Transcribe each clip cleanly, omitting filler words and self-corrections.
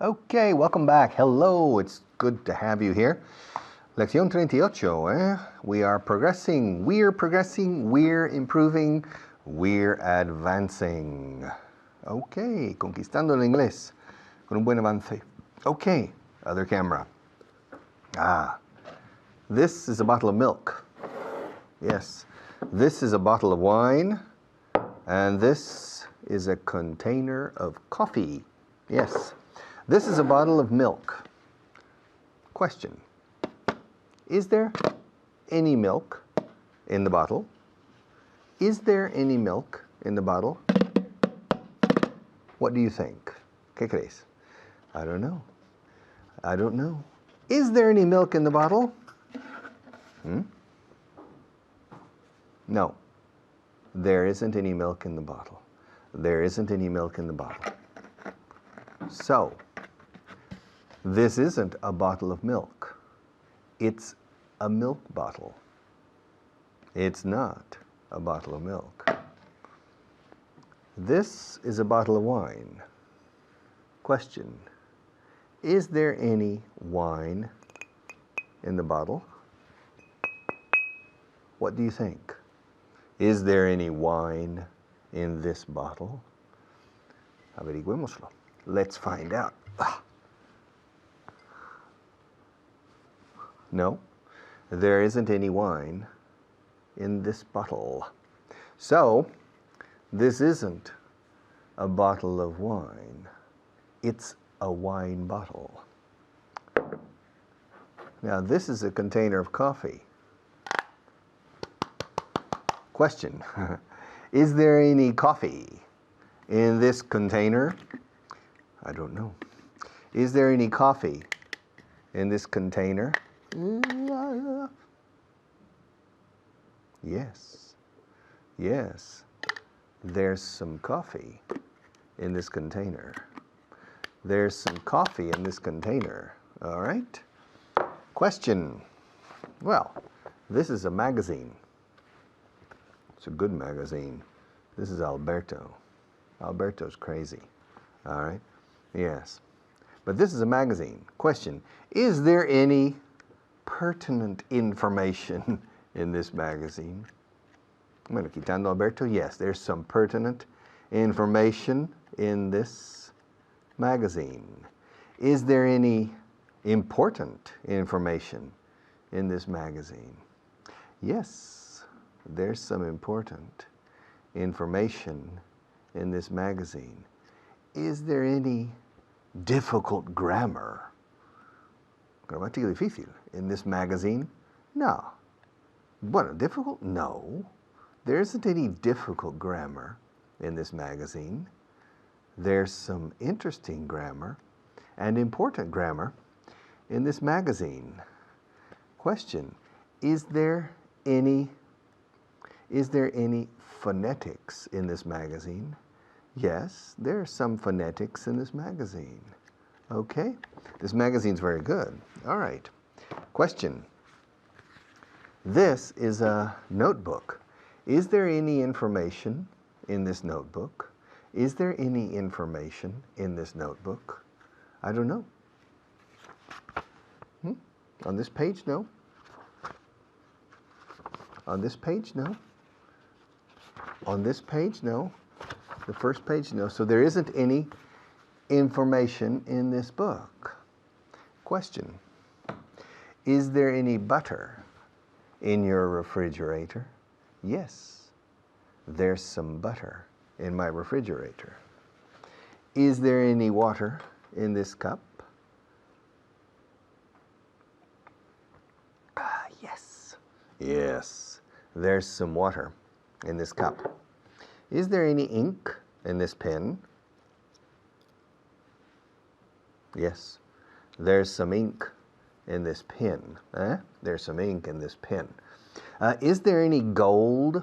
Okay, welcome back. Hello, it's good to have you here. Lección 38, We are progressing, we're improving, we're advancing. Okay, conquistando el inglés con un buen avance. Okay, other camera. This is a bottle of milk. Yes, this is a bottle of wine, and this is a container of coffee. Yes. This is a bottle of milk. Question. Is there any milk in the bottle? Is there any milk in the bottle? What do you think? ¿Qué crees? I don't know. I don't know. Is there any milk in the bottle? No. There isn't any milk in the bottle. There isn't any milk in the bottle. So, this isn't a bottle of milk. It's a milk bottle. It's not a bottle of milk. This is a bottle of wine. Question. Is there any wine in the bottle? What do you think? Is there any wine in this bottle? Averigüémoslo. Let's find out. No, there isn't any wine in this bottle. So, this isn't a bottle of wine. It's a wine bottle. Now, this is a container of coffee. Question. Is there any coffee in this container? I don't know. Is there any coffee in this container? Yes. Yes. There's some coffee in this container. There's some coffee in this container. All right. Question. Well, this is a magazine. It's a good magazine. This is Alberto. Alberto's crazy. All right. Yes. But this is a magazine. Question. Is there any pertinent information in this magazine? Bueno, quitando Alberto, yes, there's some pertinent information in this magazine. Is there any important information in this magazine? Yes, there's some important information in this magazine. Is there any difficult grammar? Gramática difícil in this magazine? No. Bueno, difficult? No. There isn't any difficult grammar in this magazine. There's some interesting grammar and important grammar in this magazine. Question. Is there any phonetics in this magazine? Yes, there are some phonetics in this magazine. Okay, this magazine's very good. All right. Question. This is a notebook. Is there any information in this notebook? Is there any information in this notebook? I don't know. On this page, no. On this page, no. On this page, no. The first page, no. So there isn't any information in this book. Question. Is there any butter in your refrigerator? Yes, there's some butter in my refrigerator. Is there any water in this cup? Yes. Yes, there's some water in this cup. Is there any ink in this pen? Yes, there's some ink in this pen. There's some ink in this pen. Is there any gold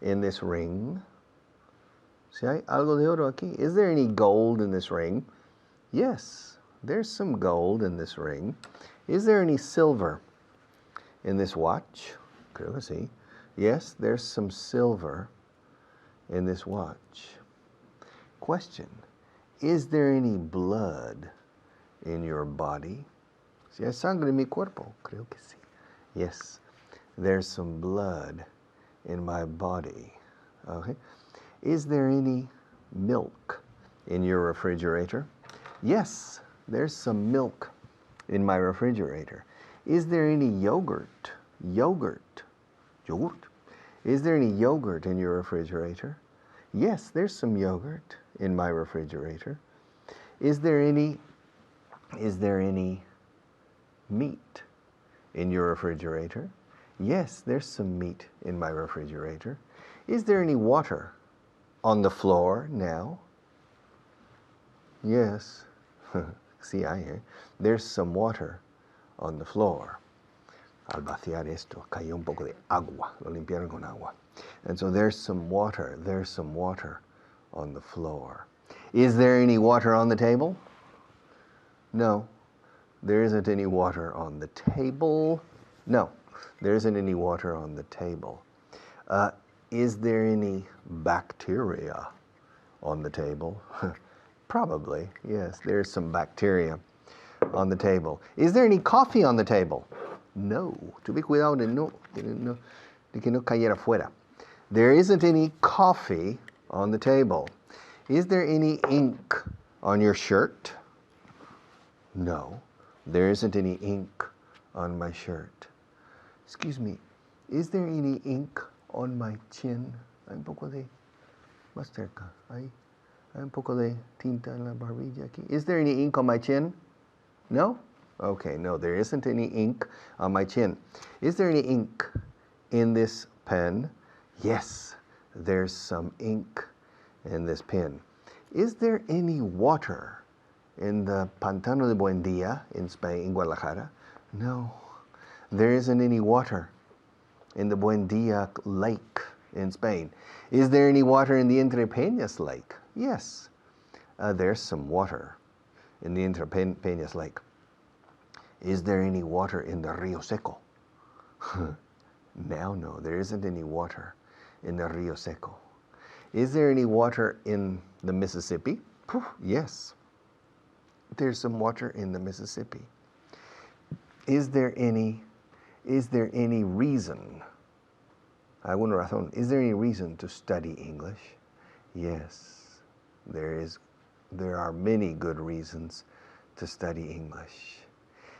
in this ring? Si hay algo de oro aquí. Is there any gold in this ring? Yes, there's some gold in this ring. Is there any silver in this watch? Creo que sí. Yes, there's some silver in this watch. Question. Is there any blood in your body? Si hay sangre en mi cuerpo, creo que sí. Yes, there's some blood in my body. Okay. Is there any milk in your refrigerator? Yes, there's some milk in my refrigerator. Is there any yogurt? Yogurt. Is there any yogurt in your refrigerator? Yes, there's some yogurt in my refrigerator. Is there any meat in your refrigerator? Yes, there's some meat in my refrigerator. Is there any water on the floor now? Yes. Sí hay, eh? There's some water on the floor. Al vaciar esto, cayó un poco de agua. Lo limpiaron con agua. And so there's some water on the floor. Is there any water on the table? No. There isn't any water on the table. No, there isn't any water on the table. Is there any bacteria on the table? Probably, yes, there's some bacteria on the table. Is there any coffee on the table? No. Tuve cuidado de que no cayera fuera. There isn't any coffee on the table. Is there any ink on your shirt? No. There isn't any ink on my shirt. Excuse me, is there any ink on my chin? Hay un poco de, más cerca, hay un poco de tinta en la barbilla aquí. Is there any ink on my chin? No? Okay, no, there isn't any ink on my chin. Is there any ink in this pen? Yes, there's some ink in this pen. Is there any water in the Pantano de Buendia in Spain, in Guadalajara? No, there isn't any water in the Buendia Lake in Spain. Is there any water in the Entre Peñas Lake? Yes, there's some water in the Entre Peñas Lake. Is there any water in the Rio Seco? Now, no, there isn't any water in the Rio Seco. Is there any water in the Mississippi? Yes. There's some water in the Mississippi. Is there any reason? ¿Alguna razón? Is there any reason to study English? Yes, there are many good reasons to study English.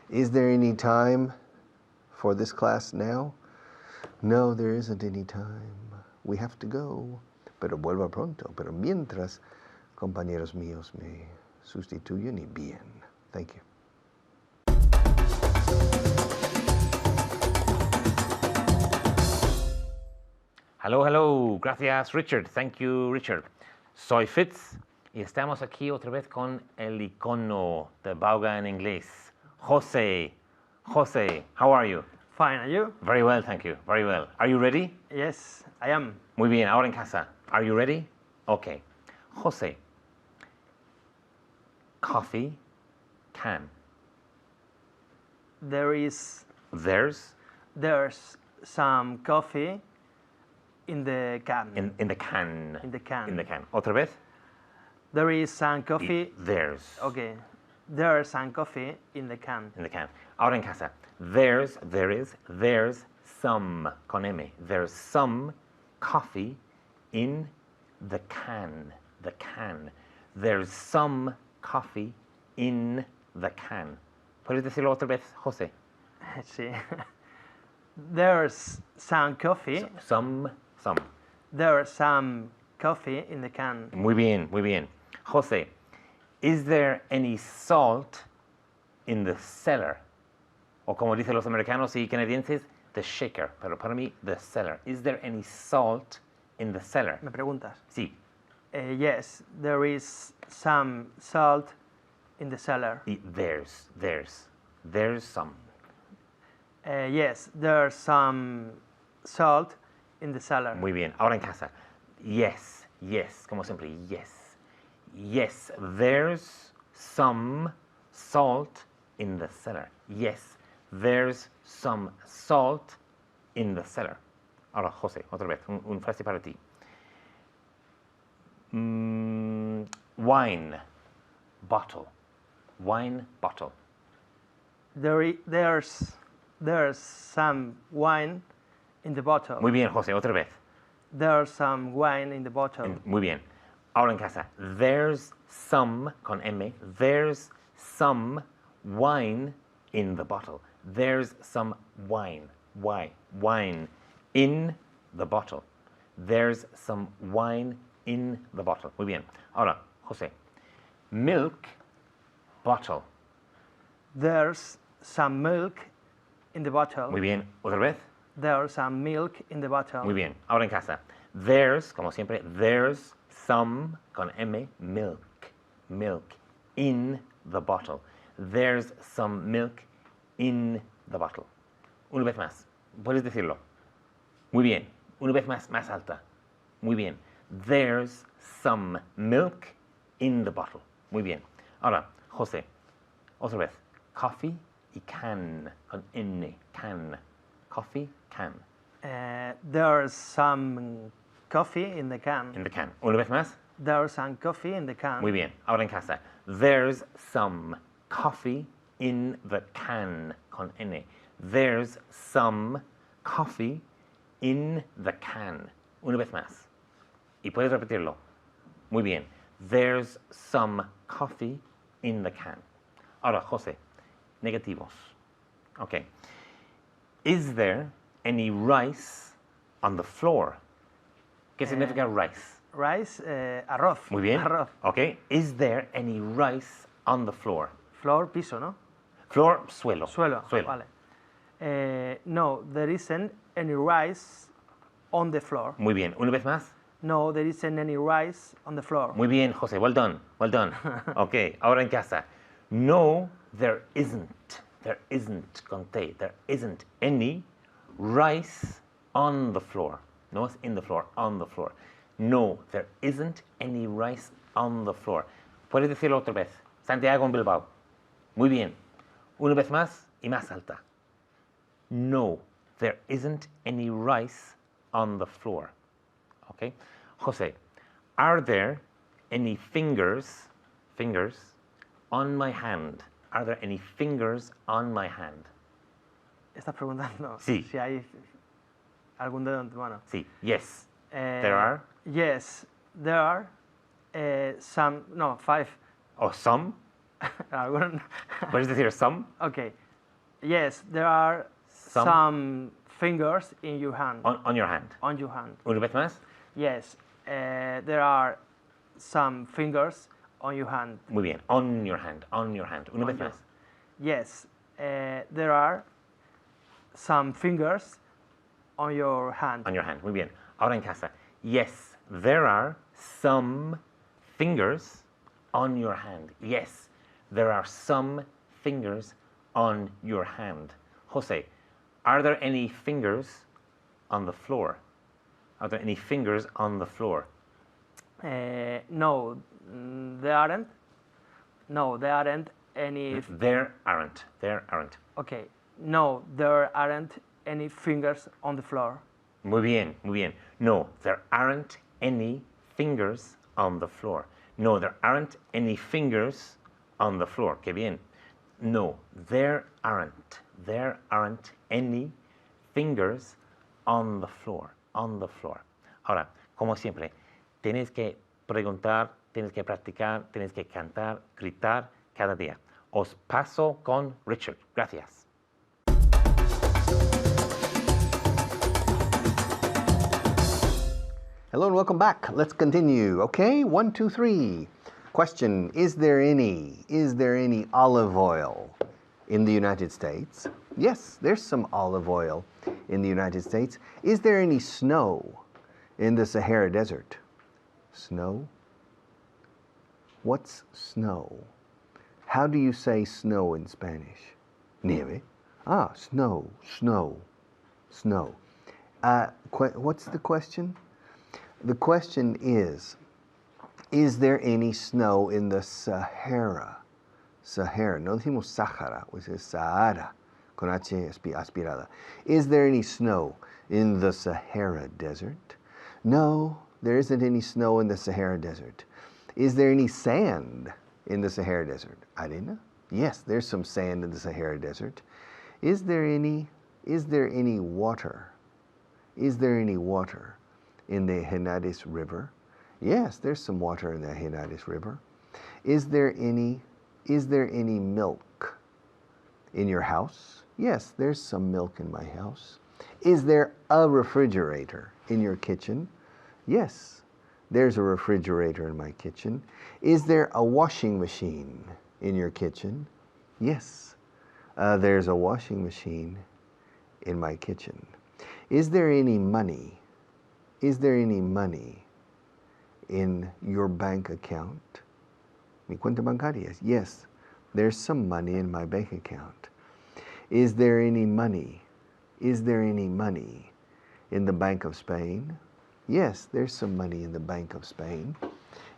Is there any time for this class now? No, there isn't any time. We have to go. Pero vuelva pronto. Pero mientras, compañeros míos me sustituyen y bien. Thank you. Hello, hello. Gracias, Richard. Thank you, Richard. Soy Fitz y estamos aquí otra vez con el icono de Bauga en inglés. Jose. Jose, how are you? Fine, and you? Very well, thank you. Very well. Are you ready? Yes, I am. Muy bien, ahora en casa. Are you ready? Okay. Jose. Coffee can. There's some coffee in the can. In the can. In the can. In the can. Otra vez. There is some coffee. There's. Okay. There's some coffee in the can. In the can. Ahora en casa. There's some, con M. There's some coffee in the can. The can. There's some coffee in the can. ¿Puedes decirlo otra vez, José? Sí. There's some coffee. Some. There's some coffee in the can. Muy bien, muy bien. José, is there any salt in the cellar? O como dicen los americanos y canadienses, the shaker. Pero para mí, the cellar. Is there any salt in the cellar? ¿Me preguntas? Sí. Yes, there is some salt in the cellar. There's some. Yes, there's some salt in the cellar. Muy bien. Ahora en casa. Yes, como siempre, yes. Yes, there's some salt in the cellar. Yes, there's some salt in the cellar. Ahora, José, otra vez, un frase para ti. Wine, bottle. wine bottle. There's some wine in the bottle. Muy bien, José, otra vez. There's some wine in the bottle. Muy bien. Ahora en casa. There's some, con M, there's some wine in the bottle. There's some wine, wine in the bottle. There's some wine in the bottle. Muy bien. Ahora, José. Milk bottle. There's some milk in the bottle. Muy bien. Otra vez. There's some milk in the bottle. Muy bien. Ahora en casa. There's, como siempre, there's some, con M, milk in the bottle. There's some milk in the bottle. Una vez más. Puedes decirlo. Muy bien. Una vez más alta. Muy bien. There's some milk in the bottle. Muy bien. Ahora, José. Otra vez. Coffee y can. Con N. Can. Coffee, can. There's some coffee in the can. In the can. Una vez más. There's some coffee in the can. Muy bien. Ahora en casa. There's some coffee in the can. Con N. There's some coffee in the can. Una vez más. Y puedes repetirlo. Muy bien. There's some coffee in the can. Ahora, José. Negativos. Okay. Is there any rice on the floor? ¿Qué significa rice? Rice, arroz. Muy bien. Arroz. Okay. Is there any rice on the floor? Floor, piso, ¿no? Floor, suelo. Suelo. Vale. No, there isn't any rice on the floor. Muy bien. Una vez más. No, there isn't any rice on the floor. Muy bien, José. Well done. Well done. Okay. Ahora en casa. No, there isn't. There isn't, con T. There isn't any rice on the floor. No es in the floor, on the floor. No, there isn't any rice on the floor. Puedes decirlo otra vez. Santiago en Bilbao. Muy bien. Una vez más y más alta. No, there isn't any rice on the floor. Okay? José, are there any fingers on my hand? Are there any fingers on my hand? ¿Estás preguntando Sí. si hay algún dedo en tu mano? Sí. Yes. There are? Yes, there are some, no, 5. Or some? Algún- Puedes decir some? Okay. Yes, there are some fingers in your hand. On your hand. On your hand. Una vez más. Yes, there are some fingers on your hand. Muy bien. On your hand. On your hand. Una vez your- más. Yes, there are some fingers on your hand. On your hand. Muy bien. Ahora en casa. Yes, there are some fingers on your hand. Yes, there are some fingers on your hand. José, are there any fingers on the floor? Are there any fingers on the floor? No, there aren't. No, there aren't any. There aren't. There aren't. Okay. No, there aren't any fingers on the floor. Muy bien, muy bien. No, there aren't any fingers on the floor. No, there aren't any fingers on the floor. Qué bien. No, there aren't. There aren't any fingers on the floor. On the floor. Ahora, como siempre, tienes que preguntar, tienes que practicar, tienes que cantar, gritar cada día. Os paso con Richard. Gracias. Hello and welcome back. Let's continue. Okay, 1, 2, 3. Question, is there any olive oil in the United States? Yes, there's some olive oil in the United States. Is there any snow in the Sahara Desert? Snow? What's snow? How do you say snow in Spanish? Nieve. Ah, snow. What's the question? The question is there any snow in the Sahara? Sahara, no decimos Sahara, which is Sahara, con H aspirada. Is there any snow in the Sahara Desert? No, there isn't any snow in the Sahara Desert. Is there any sand in the Sahara Desert? Arena? Yes, there's some sand in the Sahara Desert. Is there any water? Is there any water in the Henares River? Yes, there's some water in the Henares River. Is there any milk in your house? Yes, there's some milk in my house. Is there a refrigerator in your kitchen? Yes, there's a refrigerator in my kitchen. Is there a washing machine in your kitchen? Yes, there's a washing machine in my kitchen. Is there any money? Is there any money in your bank account? Mi cuenta bancaria. Yes, there's some money in my bank account. Is there any money? Is there any money in the Bank of Spain? Yes, there's some money in the Bank of Spain.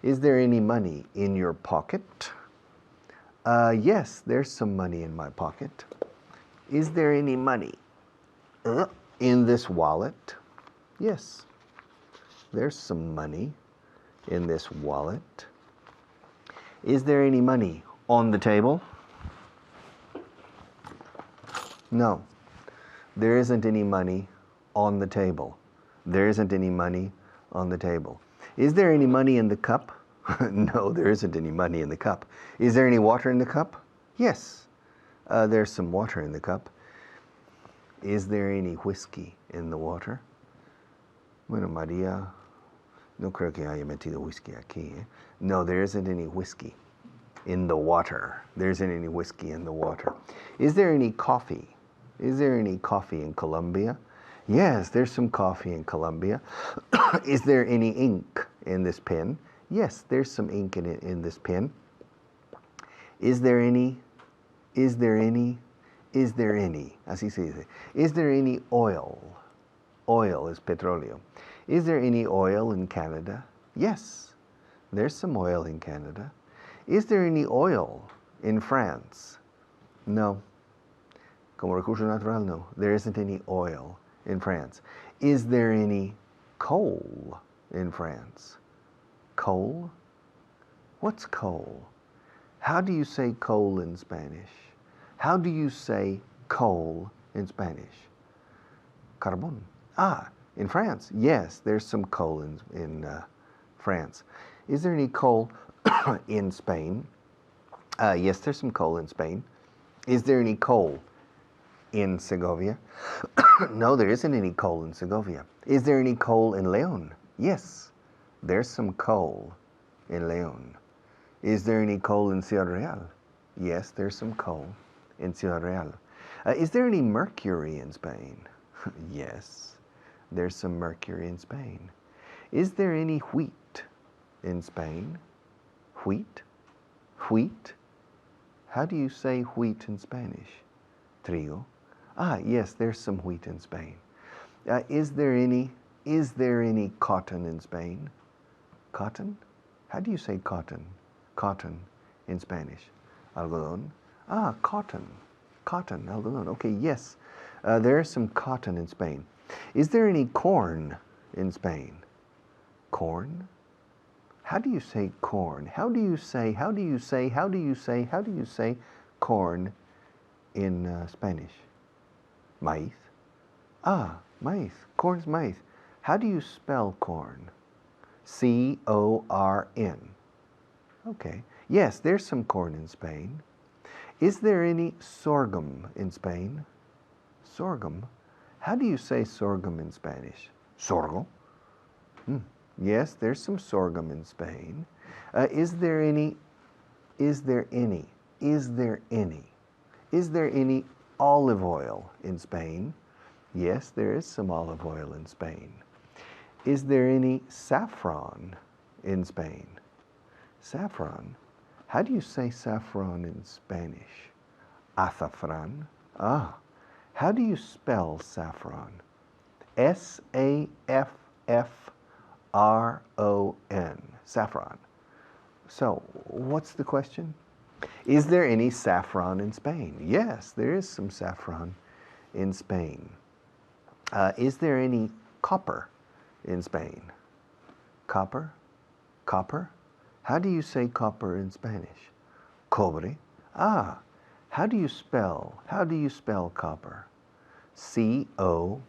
Is there any money in your pocket? Yes, there's some money in my pocket. Is there any money in this wallet? Yes, there's some money in this wallet. Is there any money on the table? No, there isn't any money on the table. There isn't any money on the table. Is there any money in the cup? No, there isn't any money in the cup. Is there any water in the cup? Yes, there's some water in the cup. Is there any whiskey in the water? Bueno, María, no creo que haya metido whiskey aquí. No, there isn't any whiskey in the water. There isn't any whiskey in the water. Is there any coffee? Is there any coffee in Colombia? Yes, there's some coffee in Colombia. Is there any ink in this pen? Yes, there's some ink in this pen. Is there any? Así se dice. Is there any oil? Oil is petróleo. Is there any oil in Canada? Yes, there's some oil in Canada. Is there any oil in France? No. Como recurso natural, no. There isn't any oil in France. Is there any coal in France? Coal? What's coal? How do you say coal in Spanish? How do you say coal in Spanish? Carbón. Ah, in France. Yes, there's some coal in France. Is there any coal in Spain? Yes, there's some coal in Spain. Is there any coal in Segovia? No, there isn't any coal in Segovia. Is there any coal in León? Yes, there's some coal in León. Is there any coal in Ciudad Real? Yes, there's some coal in Ciudad Real. Is there any mercury in Spain? Yes, there's some mercury in Spain. Is there any wheat in Spain? Wheat? Wheat? How do you say wheat in Spanish? Trigo. Ah, yes, there's some wheat in Spain. Is there any cotton in Spain? Cotton? How do you say cotton? Cotton in Spanish. Algodón. Ah, cotton. Cotton, algodón. Okay, yes. There is some cotton in Spain. Is there any corn in Spain? Corn? How do you say corn? How do you say corn in Spanish? Maíz. Ah, maíz. Corn's maíz. How do you spell corn? C-O-R-N. Okay. Yes, there's some corn in Spain. Is there any sorghum in Spain? Sorghum? How do you say sorghum in Spanish? Sorgo? Yes, there's some sorghum in Spain. Is there any olive oil in Spain? Yes, there is some olive oil in Spain. Is there any saffron in Spain? Saffron? How do you say saffron in Spanish? Azafrán. Ah, how do you spell saffron? S-A-F-F-R-O-N. Saffron. So, what's the question? Is there any saffron in Spain? Yes, there is some saffron in Spain. Is there any copper in Spain? Copper? Copper? How do you say copper in Spanish? Cobre. Ah, how do you spell copper? C-O-P-P-E-R,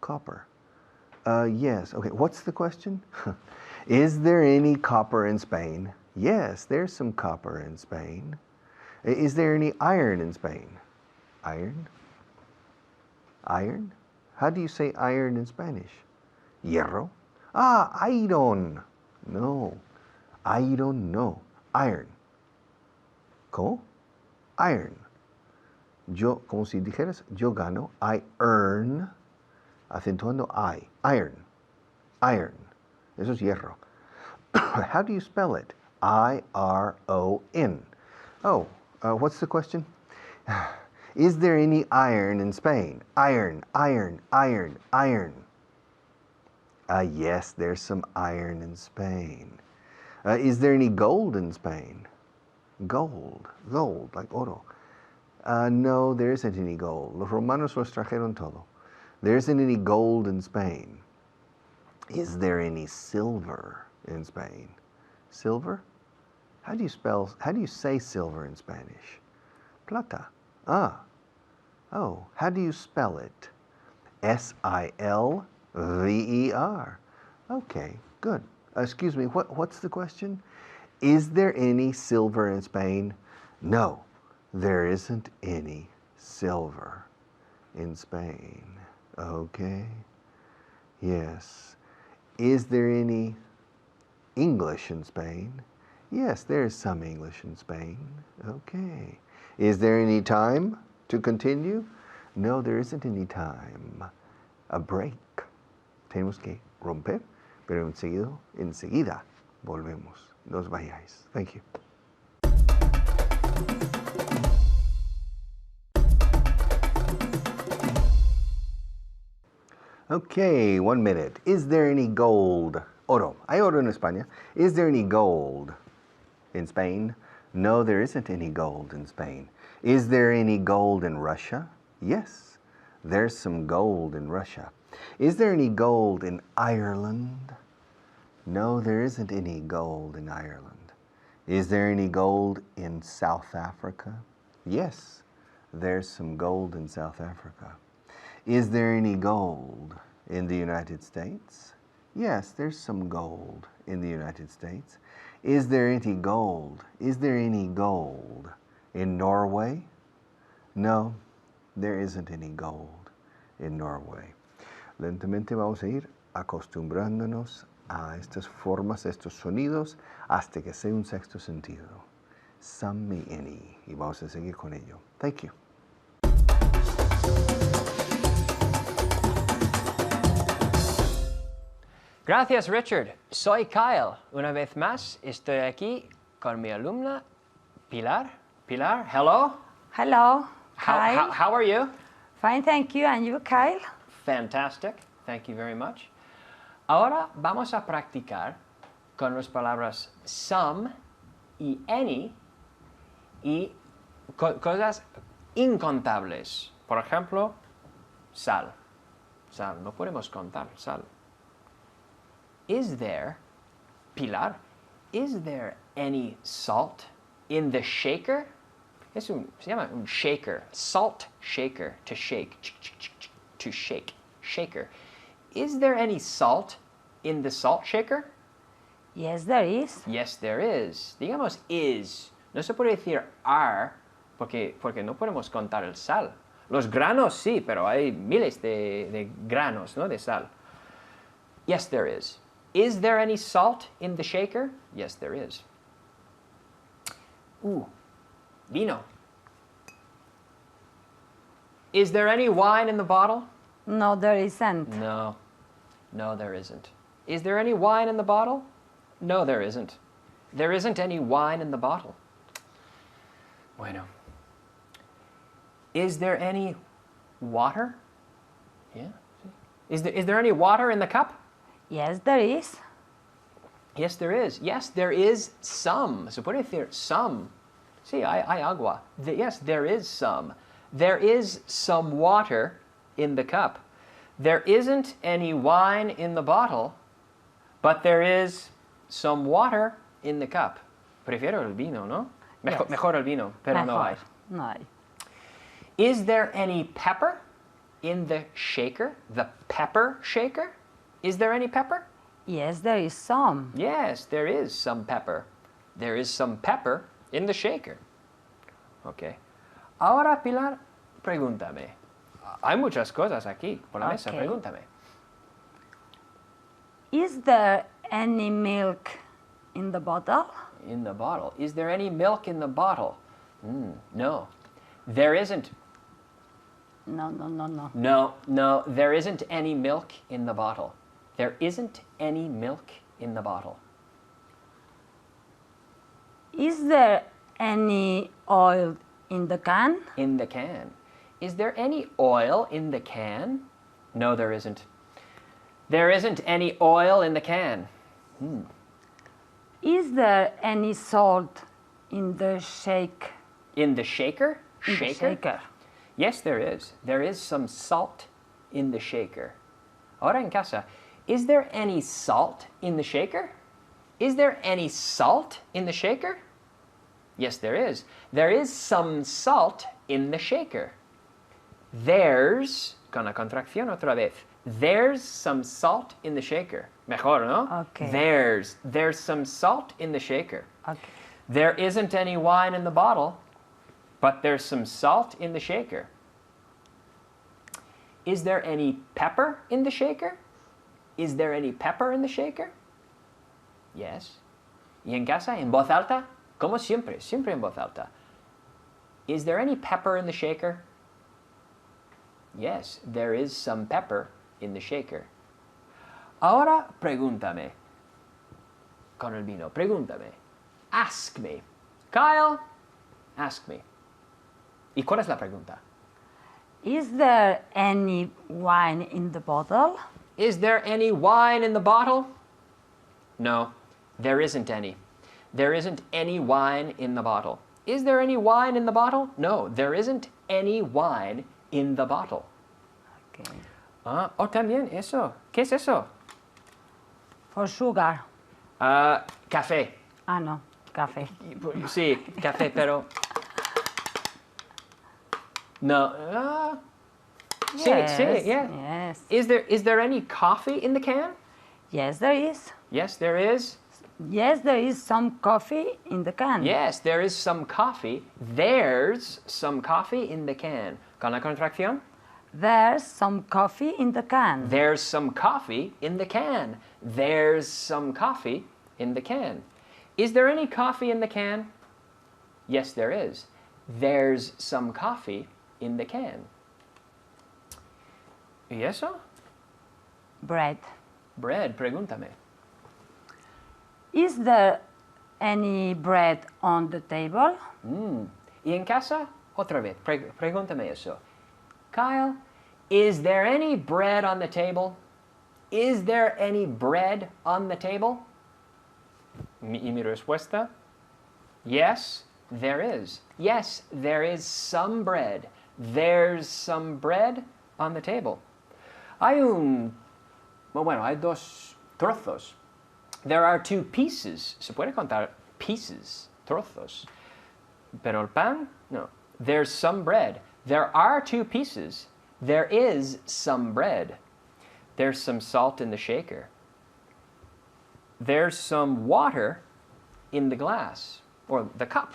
copper. Yes, okay, what's the question? Is there any copper in Spain? Yes, there's some copper in Spain. Is there any iron in Spain? Iron? Iron? How do you say iron in Spanish? Hierro? Ah, iron. No, iron no. Iron. ¿Cómo? Iron. Yo, como si dijeras, yo gano. I earn. Acentuando I. Iron. Iron. Eso es hierro. How do you spell it? I-R-O-N. Oh, what's the question? Is there any iron in Spain? Iron, iron, iron, iron. Yes, there's some iron in Spain. Is there any gold in Spain? Gold, gold, like oro. No, there isn't any gold. Los romanos los trajeron todo. There isn't any gold in Spain. Is there any silver in Spain? Silver? How do you say silver in Spanish? Plata. Ah. Oh, how do you spell it? S-I-L-V-E-R. Okay, good. Excuse me, what's the question? Is there any silver in Spain? No, there isn't any silver in Spain. Okay. Yes. Is there any English in Spain? Yes, there is some English in Spain. Okay. Is there any time to continue? No, there isn't any time. A break. Tenemos que romper, pero enseguida volvemos. No os vayáis. Thank you. Okay, 1 minute. Is there any gold? Oro. Hay oro en España. Is there any gold in Spain? No, there isn't any gold in Spain. Is there any gold in Russia? Yes, there's some gold in Russia. Is there any gold in Ireland? No, there isn't any gold in Ireland. Is there any gold in South Africa? Yes, there's some gold in South Africa. Is there any gold in the United States? Yes, there's some gold in the United States. Is there any gold? Is there any gold in Norway? No, there isn't any gold in Norway. Lentamente vamos a ir acostumbrándonos a estas formas, estos sonidos, hasta que sea un sexto sentido. Some y any. Y vamos a seguir con ello. Thank you. Gracias, Richard. Soy Kyle. Una vez más, estoy aquí con mi alumna, Pilar. Pilar, hello. Hello, Kyle. How are you? Fine, thank you. And you, Kyle? Fantastic. Thank you very much. Ahora vamos a practicar con las palabras some y any y cosas incontables. Por ejemplo, sal. Sal. No podemos contar sal. Is there, Pilar, is there any salt in the shaker? Se llama un shaker, salt shaker, to shake, to shake, shaker. Is there any salt in the salt shaker? Yes, there is. Yes, there is. Digamos is. No se puede decir are porque no podemos contar el sal. Los granos sí, pero hay miles de granos, ¿no? De sal. Yes, there is. Is there any salt in the shaker? Yes, there is. Vino. Is there any wine in the bottle? No, there isn't. No, there isn't. Is there any wine in the bottle? No, there isn't. There isn't any wine in the bottle. Bueno. Is there any water? Yeah. Is there any water in the cup? Yes, there is. Yes, there is. Yes, there is some. Se puede decir some. Sí, hay agua. Yes, there is some. There is some water in the cup. There isn't any wine in the bottle, but there is some water in the cup. Prefiero el vino, ¿no? Yes. Mejor el vino, pero no hay. Mejor. No hay. Is there any pepper in the shaker? The pepper shaker? Is there any pepper? Yes, there is some. Yes, there is some pepper. There is some pepper in the shaker. Ok. Ahora, Pilar, pregúntame. Hay muchas cosas aquí por la mesa. Ok. Pregúntame. Is there any milk in the bottle? In the bottle. Is there any milk in the bottle? No. There isn't. No, no, no, no. No, there isn't any milk in the bottle. There isn't any milk in the bottle. Is there any oil in the can? In the can. Is there any oil in the can? No, there isn't. There isn't any oil in the can. Is there any salt in the shake? In the shaker? In the shaker. Yes, there is. There is some salt in the shaker. Ahora en casa, is there any salt in the shaker? Is there any salt in the shaker? Yes, there is. There is some salt in the shaker. There's, con la contracción otra vez, there's some salt in the shaker. Mejor, ¿no? Okay. There's some salt in the shaker. Okay. There isn't any wine in the bottle, but there's some salt in the shaker. Is there any pepper in the shaker? Is there any pepper in the shaker? Yes. Y en casa, en voz alta, como siempre, siempre en voz alta. Is there any pepper in the shaker? Yes, there is some pepper in the shaker. Ahora pregúntame. Con el vino, pregúntame. Ask me. Kyle, ask me. ¿Y cuál es la pregunta? Is there any wine in the bottle? Is there any wine in the bottle? No, there isn't any. There isn't any wine in the bottle. Is there any wine in the bottle? No, there isn't any wine in the bottle. Okay. También eso. ¿Qué es eso? For sugar. Café. Ah, no. Café. Sí, café, pero... No. Sí, Yes, yeah. yes. Is there any coffee in the can? Yes, there is. Yes, there is. Yes, there is some coffee in the can. Yes, there is some coffee. There's some coffee in the can. ¿Con la contracción? There's some coffee in the can. There's some coffee in the can. There's some coffee in the can. Is there any coffee in the can? Yes, there is. There's some coffee in the can. ¿Y eso? Bread. Bread, pregúntame. Is there any bread on the table? ¿Y en casa? Otra vez, pregúntame eso. Kyle, is there any bread on the table? Is there any bread on the table? ¿Y mi respuesta? Yes, there is. Yes, there is some bread. There's some bread on the table. Hay dos trozos. There are two pieces. Se puede contar pieces, trozos. Pero el pan, no. There's some bread. There are two pieces. There is some bread. There's some salt in the shaker. There's some water in the glass, or the cup.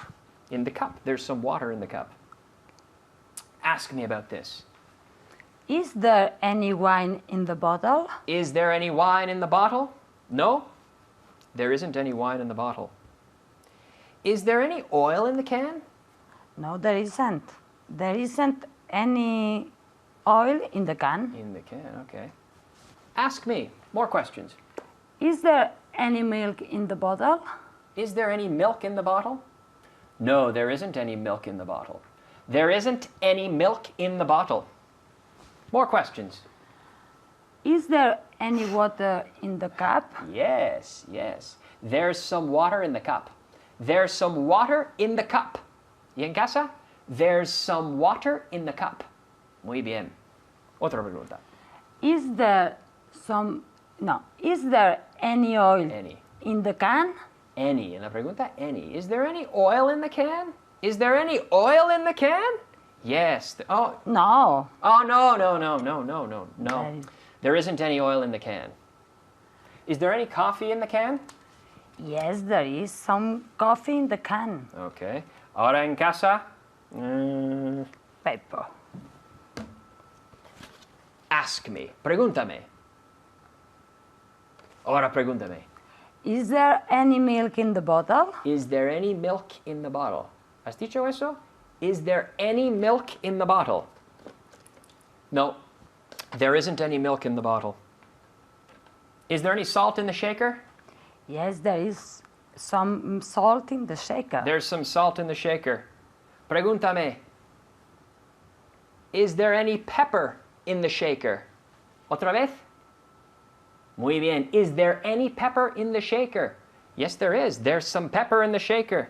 In the cup. There's some water in the cup. Ask me about this. Is there any wine in the bottle? Is there any wine in the bottle? No, there isn't any wine in the bottle. Is there any oil in the can? No, there isn't. There isn't any oil in the can. In the can, okay. Ask me more questions. Is there any milk in the bottle? Is there any milk in the bottle? No, there isn't any milk in the bottle. There isn't any milk in the bottle. More questions. Is there any water in the cup? Yes, yes. There's some water in the cup. There's some water in the cup. ¿Y en casa? There's some water in the cup. Muy bien. Otra pregunta. Is there any oil Any. in the can? Any. En la pregunta, any. Is there any oil in the can? Is there any oil in the can? Yes. Oh, No. oh no, no, no, no, no, no, no. There is- There isn't any oil in the can. Is there any coffee in the can? Yes, there is some coffee in the can. Okay. Ahora en casa. Paper. Ask me. Pregúntame. Ahora pregúntame. Is there any milk in the bottle? Is there any milk in the bottle? ¿Has dicho eso? Is there any milk in the bottle? No, there isn't any milk in the bottle. Is there any salt in the shaker? Yes, there is some salt in the shaker. There's some salt in the shaker. Pregúntame. Is there any pepper in the shaker? ¿Otra vez? Muy bien. Is there any pepper in the shaker? Yes, there is. There's some pepper in the shaker.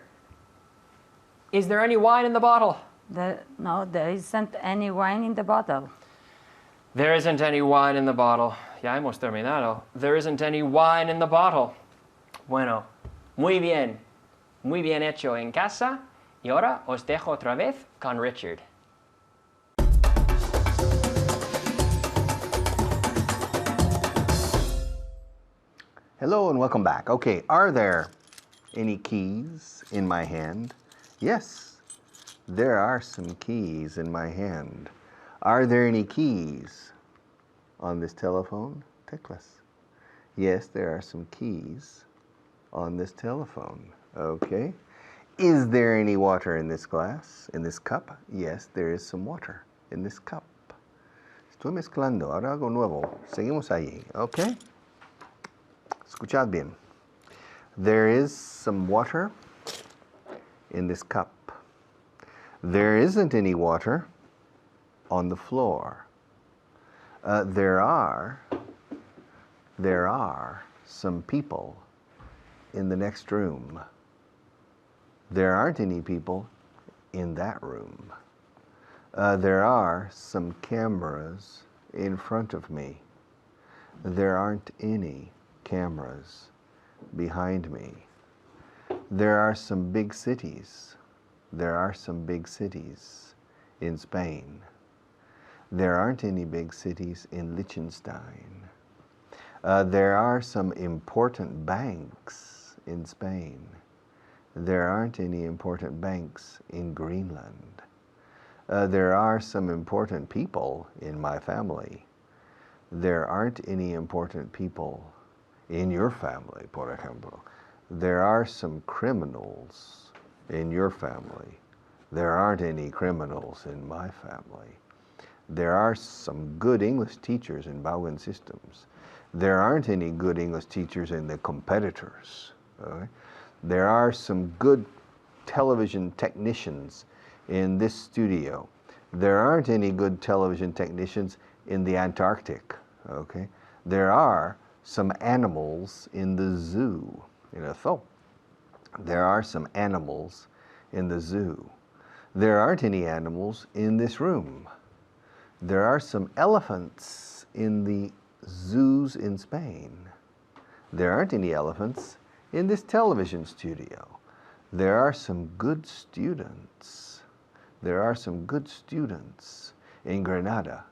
Is there any wine in the bottle? No, there isn't any wine in the bottle. There isn't any wine in the bottle. Ya hemos terminado. There isn't any wine in the bottle. Bueno, muy bien. Muy bien hecho en casa. Y ahora os dejo otra vez con Richard. Hello and welcome back. Okay, are there any keys in my hand? Yes, there are some keys in my hand. Are there any keys on this telephone? Teclas. Yes, there are some keys on this telephone. Okay. Is there any water in this glass, in this cup? Yes, there is some water in this cup. Estoy mezclando. Ahora algo nuevo. Seguimos allí. Okay. Escuchad bien. There is some water in this cup. There isn't any water on the floor. There are some people in the next room. There aren't any people in that room. There are some cameras in front of me. There aren't any cameras behind me. There are some big cities. There are some big cities in Spain. There aren't any big cities in Liechtenstein. There are some important banks in Spain. There aren't any important banks in Greenland. There are some important people in my family. There aren't any important people in your family, por ejemplo. There are some criminals in your family. There aren't any criminals in my family. There are some good English teachers in Baugan Systems. There aren't any good English teachers in the competitors. Okay? There are some good television technicians in this studio. There aren't any good television technicians in the Antarctic. Okay? There are some animals in the zoo. There are some animals in the zoo. There aren't any animals in this room. There are some elephants in the zoos in Spain. There aren't any elephants in this television studio. There are some good students. There are some good students in Granada.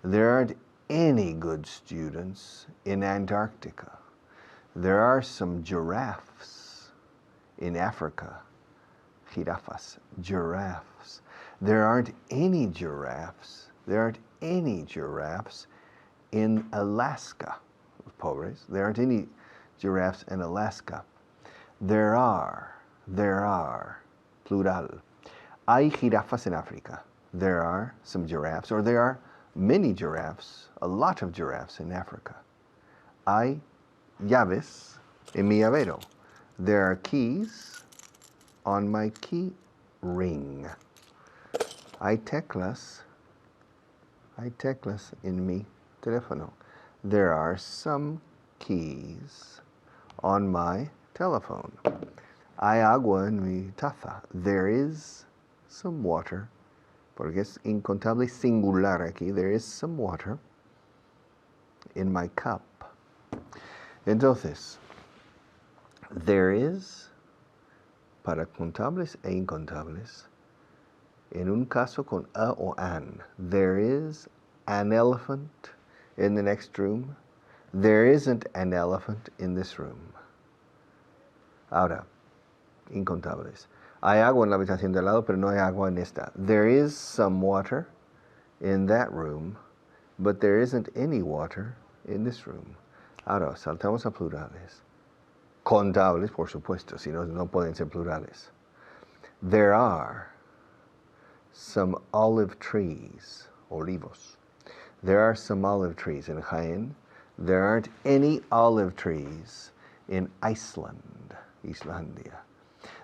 There aren't any good students in Antarctica. There are some giraffes in Africa. Jirafas, giraffes. There aren't any giraffes. There aren't any giraffes in Alaska. Pobres. There aren't any giraffes in Alaska. There are, plural. Hay jirafas en África. There are some giraffes, or there are many giraffes, a lot of giraffes in Africa. Hay llaves en mi llavero. There are keys on my key ring. Hay teclas en mi teléfono. There are some keys on my telephone. Hay agua en mi taza. There is some water, porque es incontable singular aquí. There is some water in my cup. Entonces, There is, para contables e incontables, en un caso con a o an, there is an elephant in the next room. There isn't an elephant in this room. Ahora, incontables. Hay agua en la habitación de al lado, pero no hay agua en esta. There is some water in that room, but there isn't any water in this room. Ahora, saltamos a plurales. Contables, por supuesto, si no, no pueden ser plurales. There are some olive trees, olivos. There are some olive trees in Jaén. There aren't any olive trees in Iceland, Islandia.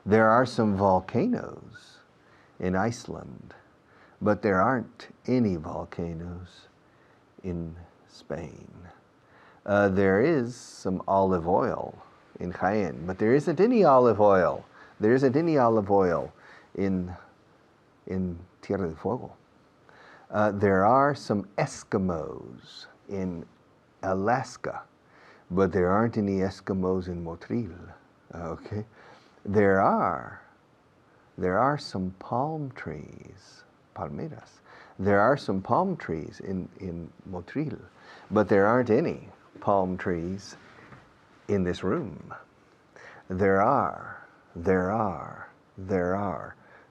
There are some volcanoes in Iceland, but there aren't any volcanoes in Spain. There is some olive oil in Jaén, but there isn't any olive oil. There isn't any olive oil in Tierra del Fuego. There are some Eskimos in Alaska, but there aren't any Eskimos in Motril. Okay, there are some palm trees, palmeras. There are some palm trees in Motril, but there aren't any palm trees in this room. There are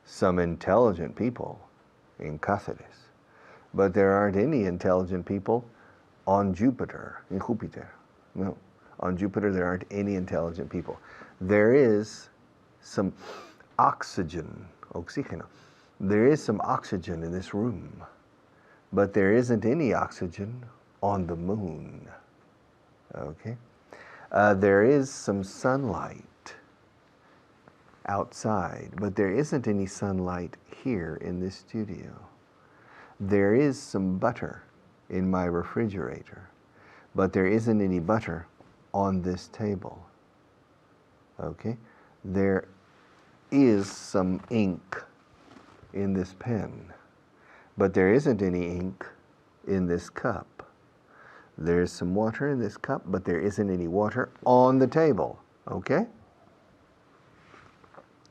some intelligent people in Cáceres, but there aren't any intelligent people on Jupiter, in Júpiter. No, on Jupiter there aren't any intelligent people. There is some oxygen, oxígeno. There is some oxygen in this room, but there isn't any oxygen on the moon. Okay? There is some sunlight outside, but there isn't any sunlight here in this studio. There is some butter in my refrigerator, but there isn't any butter on this table. Okay? There is some ink in this pen, but there isn't any ink in this cup. There's some water in this cup, but there isn't any water on the table. Okay?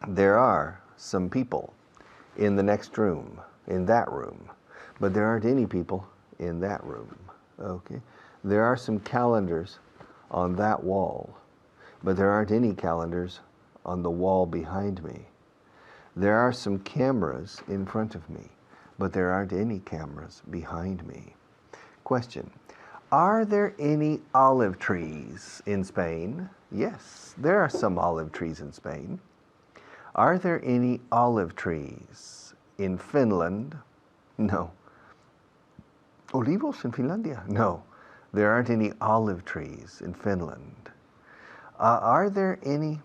There are some people in the next room, in that room, but there aren't any people in that room. Okay? There are some calendars on that wall, but there aren't any calendars on the wall behind me. There are some cameras in front of me, but there aren't any cameras behind me. Question: are there any olive trees in Spain? Yes, there are some olive trees in Spain. Are there any olive trees in Finland? No. Olivos in Finlandia? No. There aren't any olive trees in Finland. Are there any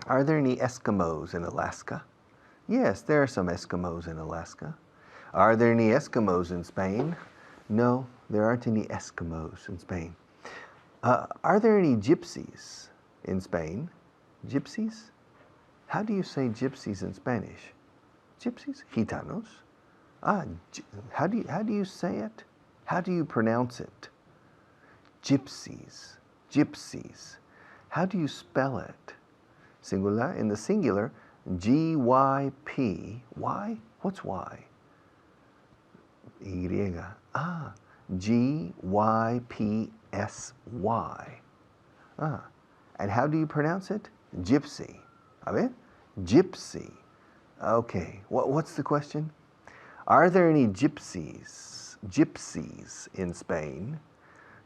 Eskimos in Alaska? Yes, there are some Eskimos in Alaska. Are there any Eskimos in Spain? No, there aren't any Eskimos in Spain. Are there any gypsies in Spain? Gypsies? How do you say gypsies in Spanish? Gypsies? Gitanos? How do you say it? How do you pronounce it? Gypsies. Gypsies. How do you spell it? Singular. In the singular, G-Y-P. Y? What's Y? Y. G-Y-P-S-Y. And how do you pronounce it? Gypsy. A ver? Gypsy. Okay. What's the question? Are there any gypsies in Spain?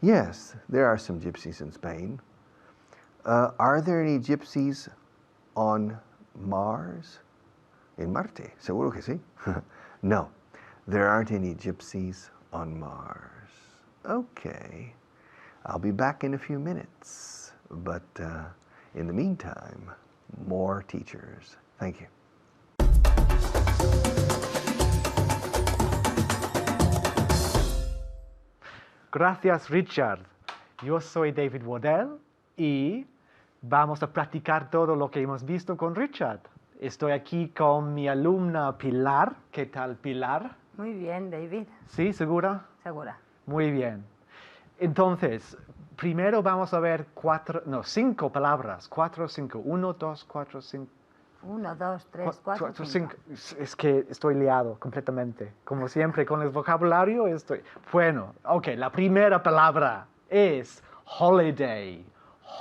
Yes, there are some gypsies in Spain. Are there any gypsies on Mars? En Marte, seguro que sí. No, there aren't any gypsies on Mars. Okay, I'll be back in a few minutes, but in the meantime, more teachers. Thank you. Gracias, Richard. Yo soy David Waddell y vamos a practicar todo lo que hemos visto con Richard. Estoy aquí con mi alumna Pilar. ¿Qué tal, Pilar? Muy bien, David. ¿Sí? ¿Segura? Segura. Muy bien. Entonces, primero vamos a ver 5 palabras. 4, 5. 1, 2, 4, 5. 1, 2, 3, 4, 5. Es que estoy liado completamente. Como siempre, con el vocabulario estoy... Bueno, ok, la primera palabra es holiday.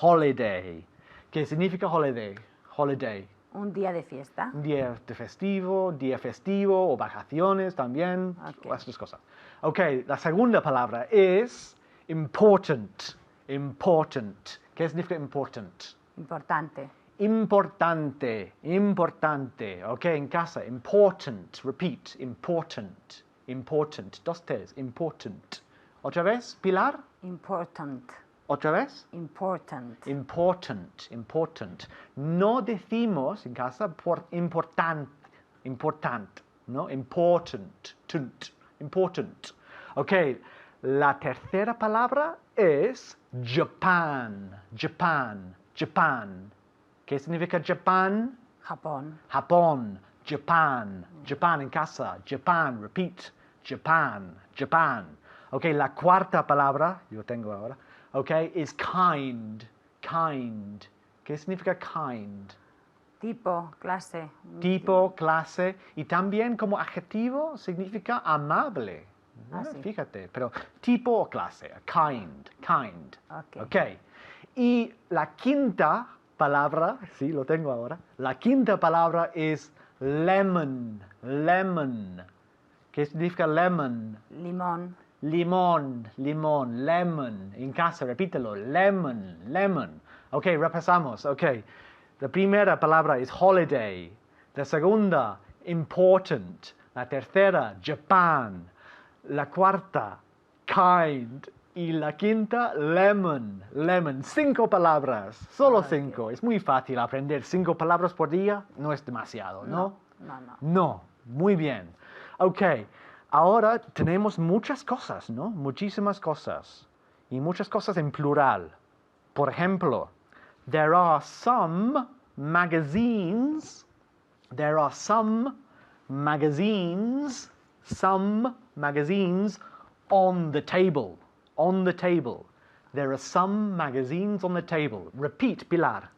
Holiday. ¿Qué significa holiday? Holiday. Un día de fiesta. Un día festivo o vacaciones también, Ok. estas cosas. Ok, la segunda palabra es important. Important. ¿Qué significa important? Importante. Importante, importante. Ok, en casa, important. Repeat, important, important. 2 T's, important. ¿Otra vez, Pilar? Important. ¿Otra vez? Important. Important, important. No decimos en casa por important, ¿no? Important, important. Ok, la tercera palabra es Japan, Japan, Japan. ¿Qué significa Japan? Japón. Japón, Japan, Japan en casa, Japan, repeat, Japan, Japan. Ok, la cuarta palabra, yo tengo ahora, ok, es kind, kind. ¿Qué significa kind? Tipo, clase. Tipo, clase, y también como adjetivo significa amable. Sí. Fíjate, pero tipo o clase, kind, kind. Ok. Ok, y la quinta palabra, sí, lo tengo ahora, la quinta palabra es lemon, lemon. ¿Qué significa lemon? Limón. Limón, limón, lemon. En casa, repítelo, lemon, lemon. Ok, repasamos. Ok, la primera palabra es holiday. La segunda, important. La tercera, Japan. La cuarta, kind. Y la quinta, lemon, lemon. 5 palabras, solo 5. Es muy fácil aprender 5 palabras por día. No es demasiado, ¿no? No, no. No, muy bien. Ok, ahora tenemos muchas cosas, ¿no? Muchísimas cosas. Y muchas cosas en plural. Por ejemplo, there are some magazines. There are some magazines on the table. On the table. There are some magazines on the table. Repeat, Pilar.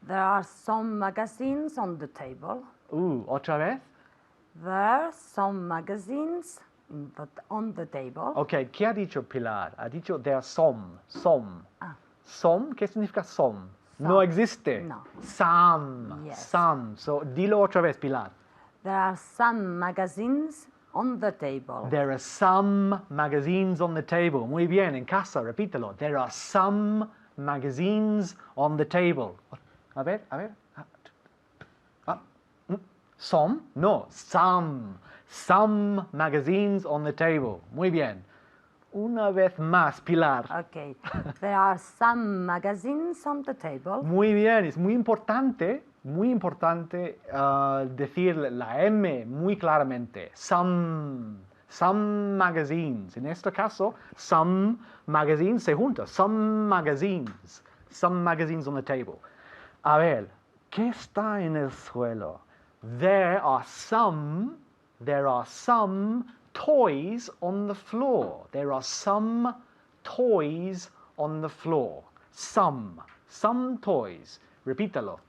There are some magazines on the table. Otra vez. There are some magazines on the table. Ok, ¿qué ha dicho Pilar? Ha dicho there are some. Ah. Some, ¿qué significa some? No existe. No. Some. Yes. Some. So, dilo otra vez, Pilar. There are some magazines on the table. There are some magazines on the table. Muy bien, en casa, repítelo. There are some magazines on the table. A ver. Some? No, some. Some magazines on the table. Muy bien. Una vez más, Pilar. Okay. There are some magazines on the table. Muy bien, es muy importante decir la M muy claramente. Some magazines. En este caso, some magazines se junta. Some magazines on the table. A ver, ¿qué está en el suelo? There are some toys on the floor. There are some toys on the floor. Some toys. Repítalo.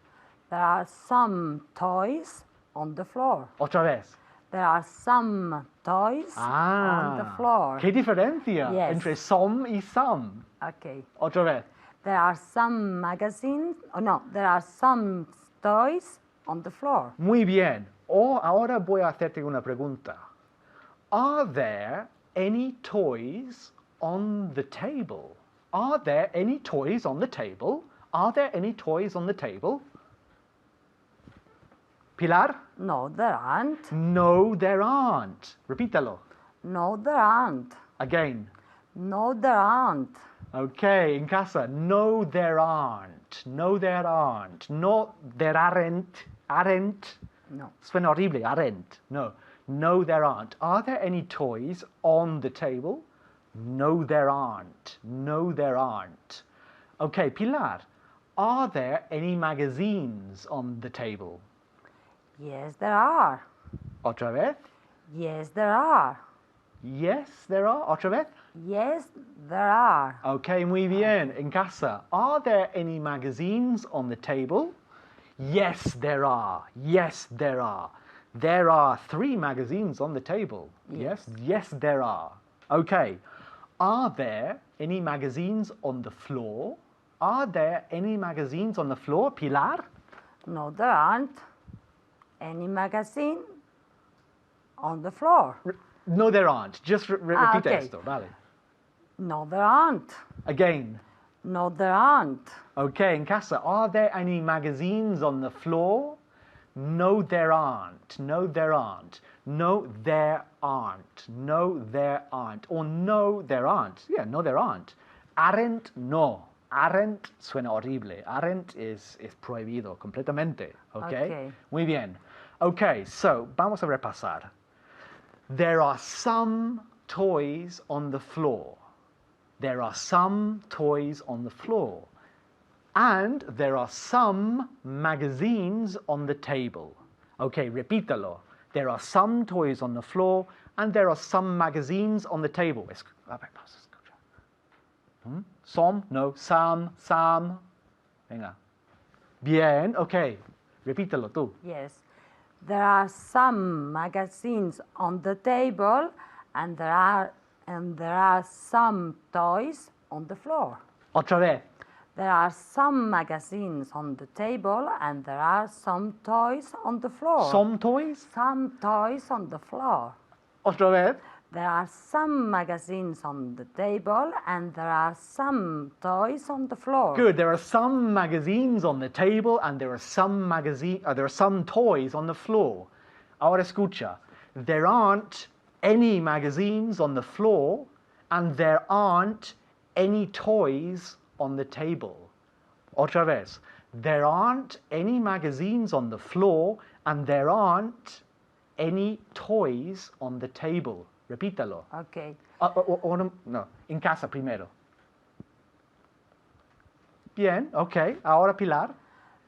There are some toys on the floor. Otra vez. There are some toys on the floor. ¿Qué diferencia Yes. entre some y some? Okay. Otra vez. There are some magazines. Oh, no, there are some toys on the floor. Muy bien. Ahora voy a hacerte una pregunta. Are there any toys on the table? Are there any toys on the table? Are there any toys on the table? Pilar? No, there aren't. No, there aren't. Repítalo. No, there aren't. Again. No, there aren't. Okay, en casa. No, there aren't. No, there aren't. No, there aren't. Aren't. No. Suena horrible. Aren't. No. No, there aren't. Are there any toys on the table? No, there aren't. No, there aren't. Okay, Pilar. Are there any magazines on the table? Yes, there are. Otra vez. Yes, there are. Yes, there are. Otra vez. Yes, there are. Okay, muy bien. En casa, are there any magazines on the table? Yes, there are. Yes, there are. There are 3 magazines on the table. Yes, yes, there are. Okay. Are there any magazines on the floor? Are there any magazines on the floor, Pilar? No, there aren't any magazine on the floor. No, there aren't. Just repeat okay. esto, vale. No, there aren't. Again. No, there aren't. Okay, en casa, are there any magazines on the floor? No, there aren't. No, there aren't. No, there aren't. No, there aren't. Or no, there aren't. Yeah, no, there aren't. Aren't, no. Aren't suena horrible. Aren't es prohibido completamente. Okay? Okay. Muy bien. Okay, so vamos a repasar. There are some toys on the floor. There are some toys on the floor. And there are some magazines on the table. Okay, repítalo. There are some toys on the floor and there are some magazines on the table. A ver, vamos a escuchar. Some, no, some. Venga. Bien, okay. Repítalo tú. Yes. There are some magazines on the table and there are some toys on the floor. Otra vez. There are some magazines on the table and there are some toys on the floor. Some toys? Some toys on the floor. Otra vez. There are some magazines on the table and there are some toys on the floor. Good. There are some magazines on the table and there are some toys on the floor. Ahora escucha. There aren't any magazines on the floor and there aren't any toys on the table. Otra vez. There aren't any magazines on the floor and there aren't any toys on the table. Repítalo. Okay. No, en casa primero. Bien, okay. Ahora Pilar.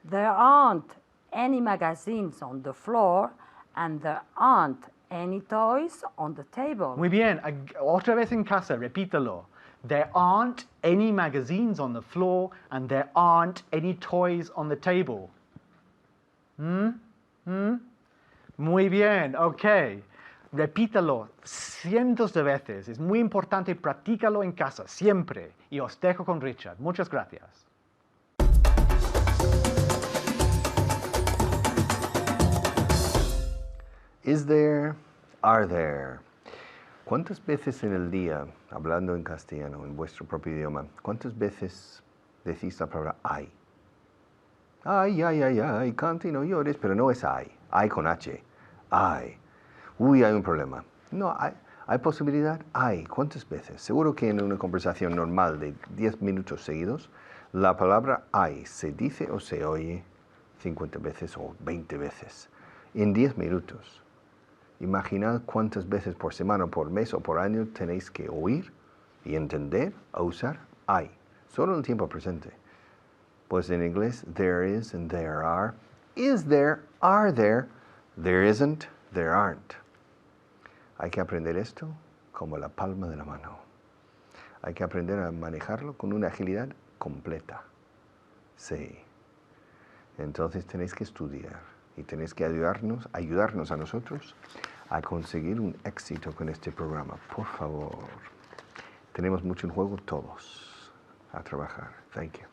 There aren't any magazines on the floor and there aren't any toys on the table. Muy bien. Otra vez en casa, repítalo. There aren't any magazines on the floor and there aren't any toys on the table. Muy bien, ok. Repítalo cientos de veces. Es muy importante, practícalo en casa, siempre. Y os dejo con Richard. Muchas gracias. Is there, are there. ¿Cuántas veces en el día, hablando en castellano, en vuestro propio idioma, cuántas veces decís la palabra hay? Ay, canta y no llores, pero no es hay con H, hay. Uy, hay un problema. No, hay posibilidad, hay. ¿Cuántas veces? Seguro que en una conversación normal de 10 minutos seguidos, la palabra hay se dice o se oye 50 veces o 20 veces en 10 minutos. Imaginad cuántas veces por semana, por mes o por año tenéis que oír y entender o usar hay, solo en el tiempo presente. Pues en inglés, there is and there are. Is there, are there isn't, there aren't. Hay que aprender esto como la palma de la mano. Hay que aprender a manejarlo con una agilidad completa. Sí. Entonces tenéis que estudiar y tenéis que ayudarnos a nosotros a conseguir un éxito con este programa. Por favor. Tenemos mucho en juego todos a trabajar. Thank you.